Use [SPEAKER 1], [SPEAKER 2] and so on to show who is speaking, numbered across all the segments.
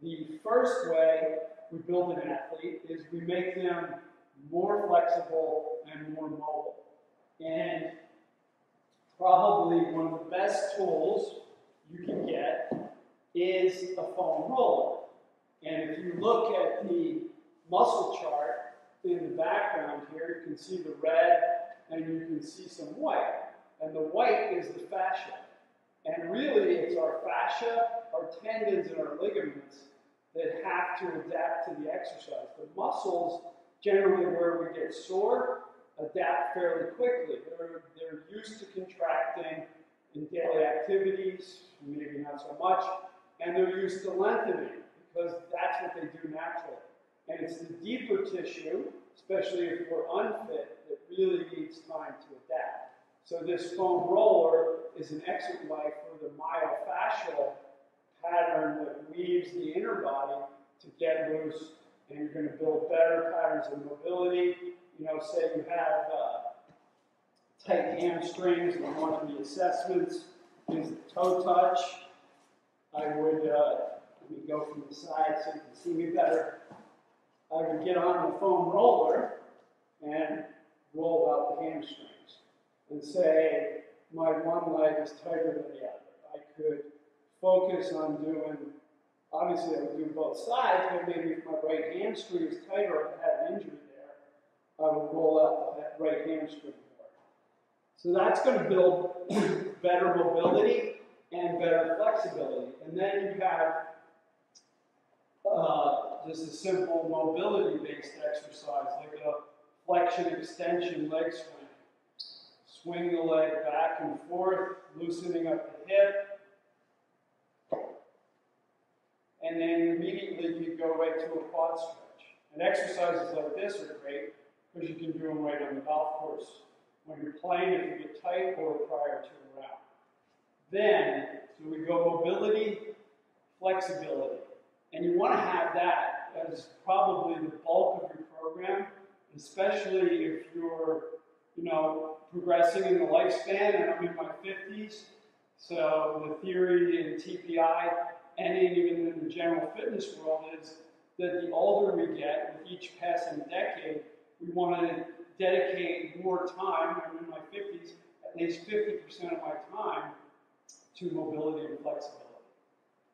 [SPEAKER 1] The first way we build an athlete is we make them more flexible and more mobile. And probably one of the best tools you can get is a foam roller. And if you look at the muscle chart in the background here, you can see the red and you can see some white. And the white is the fascia. And really, it's our fascia, our tendons, and our ligaments that have to adapt to the exercise. The muscles, generally where we get sore, adapt fairly quickly. They're used to contracting in daily activities, maybe not so much, and they're used to lengthening because that's what they do naturally. And it's the deeper tissue, especially if we're unfit, that really needs time to adapt. So this foam roller is an excellent way for the myofascial pattern that weaves the inner body to get loose, and you're going to build better patterns of mobility. You know, say you have tight hamstrings, and one of the assessments is the toe touch. I would, let me go from the side so you can see me better. I would get on the foam roller and roll out the hamstrings and say my one leg is tighter than the other. I could focus on doing, obviously I would do both sides, but maybe if my right hamstring is tighter or I had an injury there, I would roll out the right hamstring more. So that's going to build better mobility and better flexibility. And then you have just a simple mobility-based exercise, like a flexion extension leg swing. Swing the leg back and forth, loosening up the hip. And then immediately you go right to a quad stretch. And exercises like this are great because you can do them right on the golf course when you're playing, if you get tight, or prior to a round. Then, so we go mobility, flexibility. And you want to have that as probably the bulk of your program, especially if you're, you know, progressing in the lifespan, and I'm in my 50s. So the theory in TPI and even in the general fitness world is that the older we get, with each passing decade, we want to dedicate more time, I'm in my 50s, at least 50% of my time, to mobility and flexibility.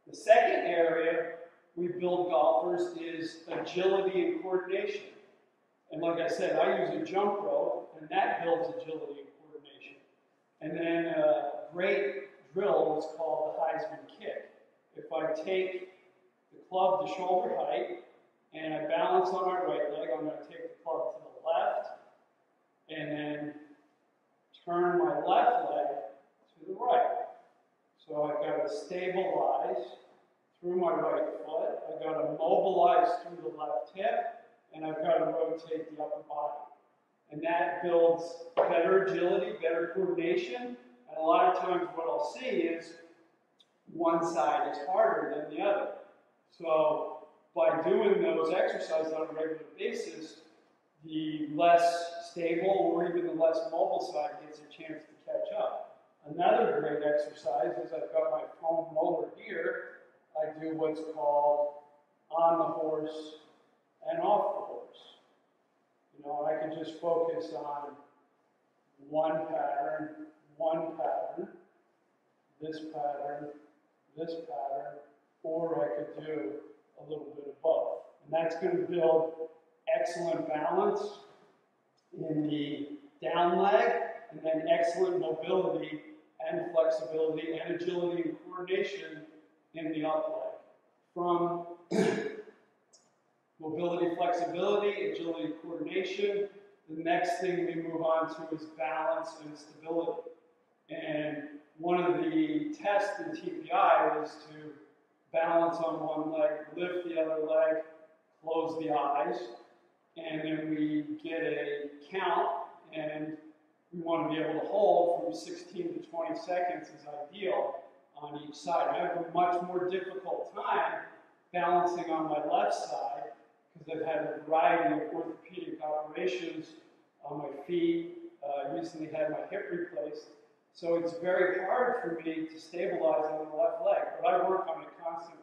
[SPEAKER 1] The second area we build golfers is agility and coordination. And like I said, I use a jump rope, and that builds agility and coordination. And then a great drill is called the Heisman kick. If I take the club to shoulder height, and I balance on my right leg, I'm going to take the club to the left, and then turn my left leg to the right. So I've got to stabilize through my right foot, I've got to mobilize through the left hip, and I've got to rotate the upper body. And that builds better agility, better coordination, and a lot of times what I'll see is one side is harder than the other. So by doing those exercises on a regular basis, the less stable or even the less mobile side gets a chance to catch up. Another great exercise is I've got my foam roller here. I do what's called on the horse and off the horse. You know, I can just focus on one pattern, this pattern, or I could do a little bit of both. And that's going to build excellent balance in the down leg, and then excellent mobility and flexibility and agility and coordination in the up leg. From mobility, flexibility, agility, and coordination, the next thing we move on to is balance and stability. And one of the tests in TPI is to balance on one leg, lift the other leg, close the eyes, and then we get a count, and we want to be able to hold from 16 to 20 seconds is ideal on each side. I have a much more difficult time balancing on my left side because I've had a variety of orthopedic operations on my feet. I recently had my hip replaced. So it's very hard for me to stabilize on the left leg, but I work on it constantly.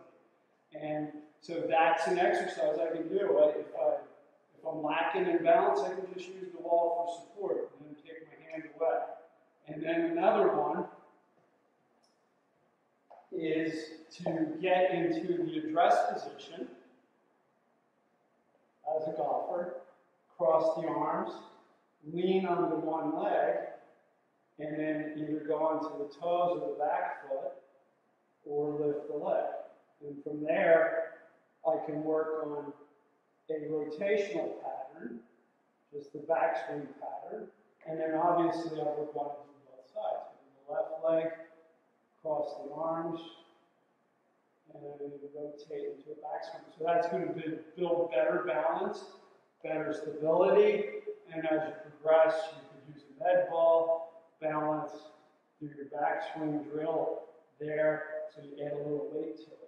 [SPEAKER 1] And so that's an exercise I can do. If I'm lacking in balance, I can just use the wall for support and then take my hand away. And then another one is to get into the address position as a golfer, cross the arms, lean onto one leg, and then either go onto the toes of the back foot or lift the leg. And from there, I can work on a rotational pattern, just the backswing pattern, and then obviously I would want to do both sides. The left leg, cross the arms, and then rotate into a backswing. So that's going to build better balance, better stability, and as you progress, you could use a med ball, balance, do your backswing drill there, so you add a little weight to it.